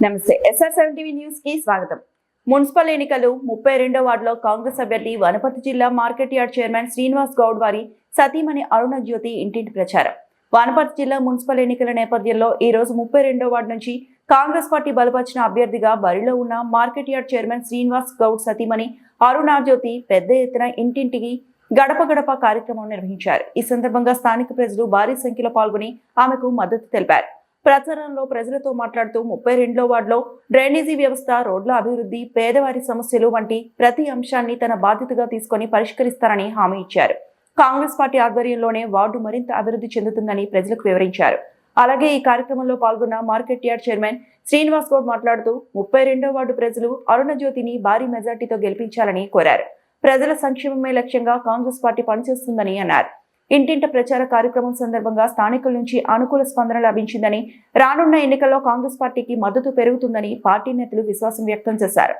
నమస్తే SR7 TV news కి స్వాగతం. మున్సిపల్ ఎన్నికలు 32వ వార్డులో కాంగ్రెస్ అభ్యర్థి వనపర్తి జిల్లా market yard chairman Srinivas Goud వారి సతీమణి అరుణ జ్యోతి ఇంటింటి ప్రచారం. వనపర్తి జిల్లా మున్సిపల్ ఎన్నికల నేపథ్యంలో ఈ రోజు 32వ వార్డు నుంచి కాంగ్రెస్ పార్టీ బలపరిచిన అభ్యర్థిగా బరిలో ఉన్న market yard chairman Srinivas Goud సతీమణి అరుణ జ్యోతి పెద్ద ఎత్తున ఇంటింటికి గడప గడప కార్యక్రమం నిర్వహించారు. ఈ సందర్భంగా స్థానిక ప్రజలు భారీ సంఖ్యలో పాల్గొని ఆమెకు మద్దతు తెలిపారు. ప్రచారంలో ప్రజలతో మాట్లాడుతూ 32వ వార్డులో డ్రైనేజీ వ్యవస్థ, రోడ్ల అభివృద్ధి, పేదవారి సమస్యలు వంటి ప్రతి అంశాన్ని తన బాధ్యతగా తీసుకొని పరిష్కరిస్తారని హామీ ఇచ్చారు. కాంగ్రెస్ పార్టీ ఆధ్వర్యంలోనే వార్డు మరింత అభివృద్ధి చెందుతుందని ప్రజలకు వివరించారు. అలాగే ఈ కార్యక్రమంలో పాల్గొన్న market yard chairman Srinivas Goud మాట్లాడుతూ 32వ వార్డు ప్రజలు అరుణ జ్యోతిని భారీ మెజార్టీతో గెలిపించాలని కోరారు. ప్రజల సంక్షేమమే లక్ష్యంగా కాంగ్రెస్ పార్టీ పనిచేస్తుందని అన్నారు. ఇంటింట ప్రచార కార్యక్రమం సందర్భంగా స్థానికుల నుంచి అనుకూల స్పందన లభించిందని, రానున్న ఎన్నికల్లో కాంగ్రెస్ పార్టీకి మద్దతు పెరుగుతుందని పార్టీ నేతలు విశ్వాసం వ్యక్తం చేశారు.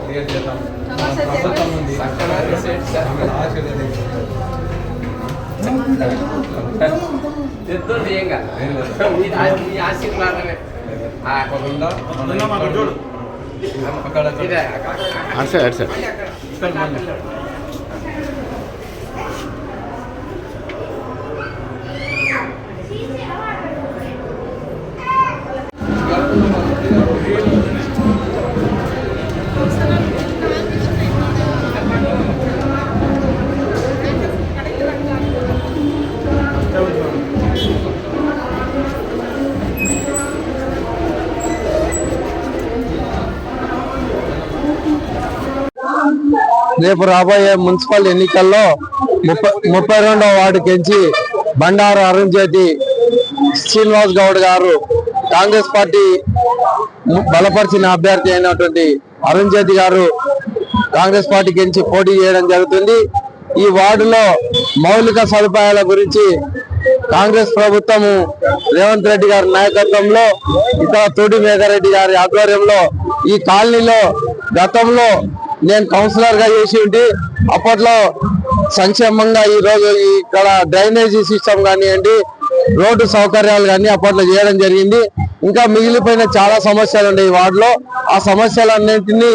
క్లియర్ చేద్దాం. ప్రభుత్వం ఉంది, రేపు రాబోయే మున్సిపల్ ఎన్నికల్లో 32వ వార్డు కెంచి బండారు అరుణ్ జ్యోతి శ్రీనివాస్ గౌడ్ గారు కాంగ్రెస్ పార్టీ బలపరిచిన అభ్యర్థి అయినటువంటి అరుణ్ జ్యోతి గారు కాంగ్రెస్ పార్టీ కెంచి పోటీ చేయడం జరుగుతుంది. ఈ వార్డులో మౌలిక సదుపాయాల గురించి కాంగ్రెస్ ప్రభుత్వము రేవంత్ రెడ్డి గారి నాయకత్వంలో, ఇతర తోటి మేఘారెడ్డి గారి ఆధ్వర్యంలో ఈ కాలనీలో గతంలో నేను కౌన్సిలర్ గా చేసి ఉంటే అప్పట్లో సంక్షేమంగా ఈ రోజు ఇక్కడ డ్రైనేజీ సిస్టమ్ కానివ్వండి, రోడ్డు సౌకర్యాలు కానీ అప్పట్లో చేయడం జరిగింది. ఇంకా మిగిలిపోయిన చాలా సమస్యలు ఉన్నాయి ఈ వార్డులో. ఆ సమస్యలన్నింటినీ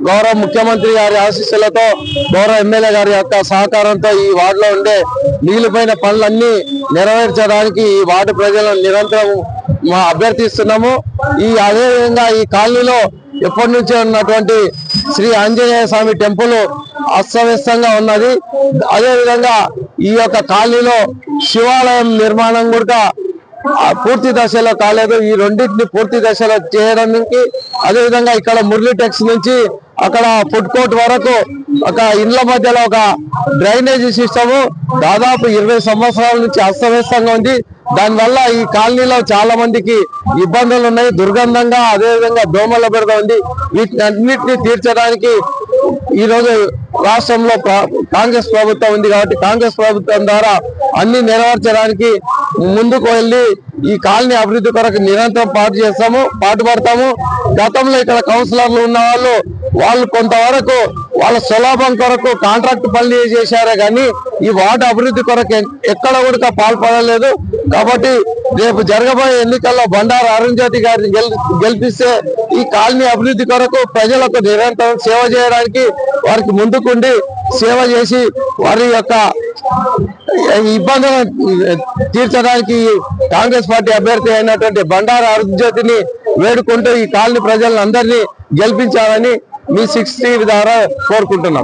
గౌరవ ముఖ్యమంత్రి గారి ఆశీస్సులతో, గౌరవ ఎమ్మెల్యే గారి యొక్క సహకారంతో ఈ వార్డులో ఉండే మిగిలిపోయిన పనులన్నీ నెరవేర్చడానికి ఈ వార్డు ప్రజలను నిరంతరం అభ్యర్థిస్తున్నాము. అదేవిధంగా ఈ కాలనీలో ఎప్పటి నుంచో ఉన్నటువంటి శ్రీ ఆంజనేయ స్వామి టెంపుల్ అస్తవ్యస్తంగా ఉన్నది. అదేవిధంగా ఈ యొక్క కాలనీలో శివాలయం నిర్మాణం కూడా పూర్తి దశలో కాలేదు. ఈ రెండింటిని పూర్తి దశలో చేయడానికి, అదేవిధంగా ఇక్కడ మురళీటెక్స్ నుంచి అక్కడ ఫుడ్ కోర్ట్ వరకు ఒక ఇండ్ల మధ్యలో ఒక డ్రైనేజీ సిస్టము దాదాపు 20 సంవత్సరాల నుంచి అస్తవ్యస్తంగా ఉంది. దానివల్ల ఈ కాలనీలో చాలా మందికి ఇబ్బందులు ఉన్నాయి, దుర్గంధంగా, అదేవిధంగా దోమల బెడద ఉంది. వీటన్నిటిని తీర్చడానికి ఈ రోజు రాష్ట్రంలో కాంగ్రెస్ ప్రభుత్వం ఉంది కాబట్టి కాంగ్రెస్ ప్రభుత్వం ద్వారా అన్ని నెరవేర్చడానికి ముందుకు వెళ్ళి ఈ కాలనీ అభివృద్ధి కొరకు నిరంతరం పాటుపడతాము. గతంలో ఇక్కడ కౌన్సిలర్లు ఉన్న వాళ్ళు కొంతవరకు వాళ్ళ సులభం కొరకు కాంట్రాక్ట్ పనులు చేశారే కానీ ఈ వార్డు అభివృద్ధి కొరకు ఎక్కడ కూడా పాల్పడలేదు. కాబట్టి రేపు జరగబోయే ఎన్నికల్లో బండారు అరుణ్ జ్యోతి గారిని గెలిపిస్తే ఈ కాలనీ అభివృద్ధి కొరకు ప్రజలకు నిరంతరం సేవ చేయడానికి, వారికి ముందుకుండి సేవ చేసి వారి యొక్క ఇబ్బందులను తీర్చడానికి కాంగ్రెస్ పార్టీ అభ్యర్థి అయినటువంటి బండారు అరుణ్ జ్యోతిని వేడుకుంటూ ఈ కాలనీ ప్రజలందరినీ గెలిపించాలని మీ 6 ద్వారా కోరుకుంటున్నాం.